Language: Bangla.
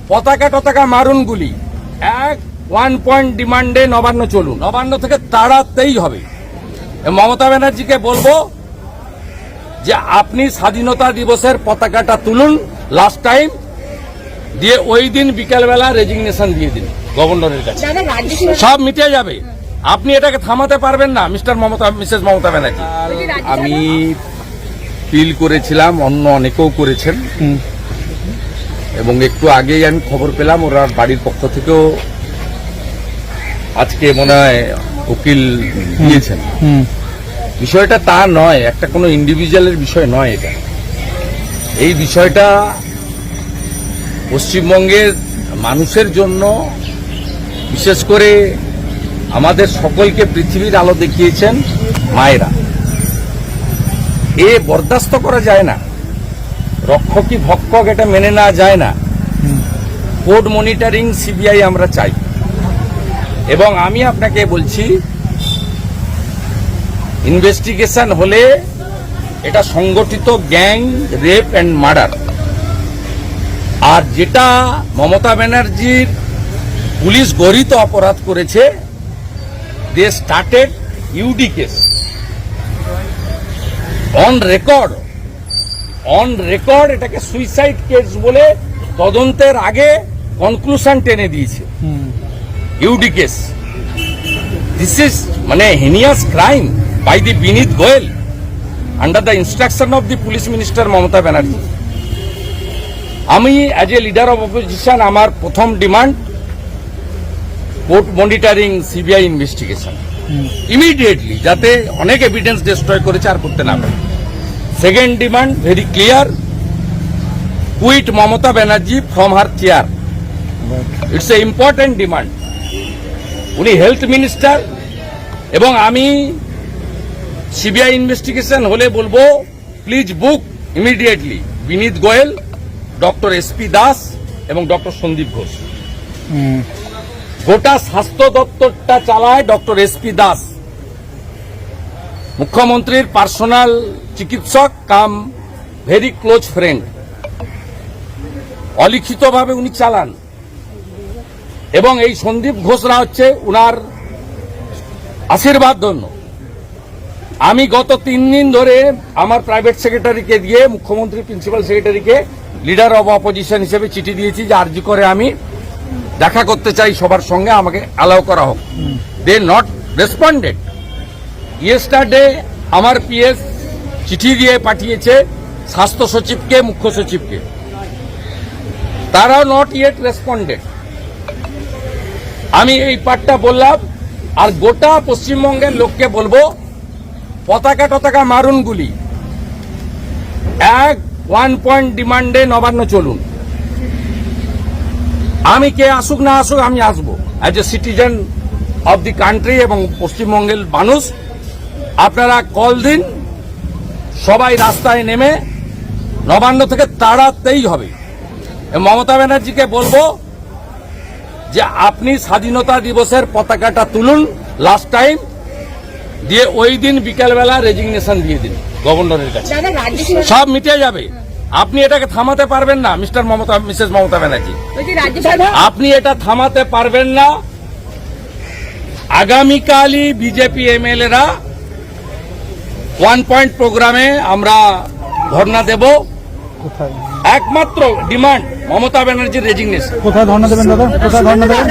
পতাকা টতাকা মারুন গুলি, এক 1 পয়েন্ট ডিমান্ডে নবান্ন চলুন, নবান্ন থেকে তাড়াতেই হবে। মমতা ব্যানার্জিকে বলবো যে আপনি স্বাধীনতা দিবসের পতাকাটা তুলুন লাস্ট টাইম, দিয়ে ওই দিন বিকেলবেলা রেজিগনেশন দিয়ে দিন গভর্নরের কাছে, সব মিটে যাবে। আপনি এটাকে থামাতে পারবেন না মিসেস মমতা ব্যানার্জি। আমি ফিল করেছিলাম, অন্য অনেকেও করেছেন, এবং একটু আগেই আমি খবর পেলাম ওরা বাড়ির পক্ষ থেকেও আজকে মনে হয় উকিল দিয়েছেন। বিষয়টা তা নয়, একটা কোনো ইন্ডিভিজুয়ালের বিষয় নয় এটা। এই বিষয়টা পশ্চিমবঙ্গের মানুষের জন্য, বিশেষ করে আমাদের সকলকে পৃথিবীর আলো দেখিয়েছেন মায়েরা। এ বরদাস্ত করা যায় না, রক্ষকই ভক্ষক, এটা মেনে নেওয়া যায় না। কোর্ট মনিটরিং সিবিআই আমরা চাই, এবং আমি আপনাকে বলছি ইনভেস্টিগেশন হলে এটা সংগঠিত গ্যাং রেপ অ্যান্ড মার্ডার। আর যেটা মমতা ব্যানার্জির পুলিশ গরিত অপরাধ করেছে, they started UD case on record, এটাকে সুইসাইড কেস বলে তদন্তের আগে কনক্লুশন টেনে দিয়েছে। ইউডি কেস, দিস ইজ মানে heinous crime by the Vineet Goyal under the instruction of the police minister Mamata Banerjee. আমি as a leader of opposition, আমার প্রথম demand court monitoring CBI investigation immediately, যাতে অনেক এভিডেন্স ডিস্ট্রয় করেছে আর করতে না পারে। Second demand very clear, quit Mamata Banerjee from her chair. It's a important demand. উনি হেলথ মিনিস্টার, এবং আমি সিবিআই ইনভেস্টিগেশন হলে বলবো please book immediately Vineet Goel, doctor SP Das এবং ডক্টর সন্দীপ ঘোষ। গোটা স্বাস্থ্য দপ্তরটা চালায় ডক্টর এসপি দাস, মুখ্যমন্ত্রীর পার্সোনাল চিকিৎসক কাম ভেরি ক্লোজ ফ্রেন্ড। অলিখিতভাবে উনি চালান, এবং এই সন্দীপ ঘোষরা হচ্ছে উনার আশীর্বাদ ধন্য। আমি গত 3 দিন ধরে আমার প্রাইভেট সেক্রেটারিকে দিয়ে মুখ্যমন্ত্রী প্রিন্সিপাল সেক্রেটারিকে লিডার অব অপোজিশন হিসেবে চিঠি দিয়েছি যে আরজি করে আমি দেখা করতে চাই সবার সঙ্গে, আমাকে অ্যালাউ করা হোক। They not responded. ইয়েস্টারডে আমার পিএস চিঠি দিয়ে পাঠিয়েছে স্বাস্থ্য সচিবকে, মুখ্য সচিবকে, তারাও নট ইয়েট রেসপন্ডেড। আমি এই পার্টটা বললাম, আর গোটা পশ্চিমবঙ্গের লোককে বলবো পতাকা টতাকা মারুন গুলি, এক 1 পয়েন্ট ডিমান্ডে নবান্ন চলুন। আমি কে আসুক না আসুক, আমি আসবো as a citizen of the country, এবং পশ্চিমবঙ্গের মানুষ আপনারা কল দিন, সবাই রাস্তায় নেমে নবান্ন থেকে তাড়াতেই হবে। মমতা ব্যানার্জিকে বলবো যে আপনি স্বাধীনতা দিবসের পতাকাটা তুলুন লাস্ট টাইম, দিয়ে ওই দিন বিকেলবেলা রেজিগনেশন দিয়ে দিন গভর্নরের কাছে, সব মিটে যাবে। আপনি এটাকে থামাতে পারবেন না মিসেস মমতা ব্যানার্জি, আপনি এটা থামাতে পারবেন না। আগামীকালই বিজেপি এমএলএরা 1 পয়েন্ট প্রোগ্রামে আমরা ধর্ণা দেব। একমাত্র ডিমান্ড মমতা ব্যানার্জির রেজিগনেশন। কোথায় ধর্ণা দেবেন দাদা? কোথায় ধর্ণা দেবেন?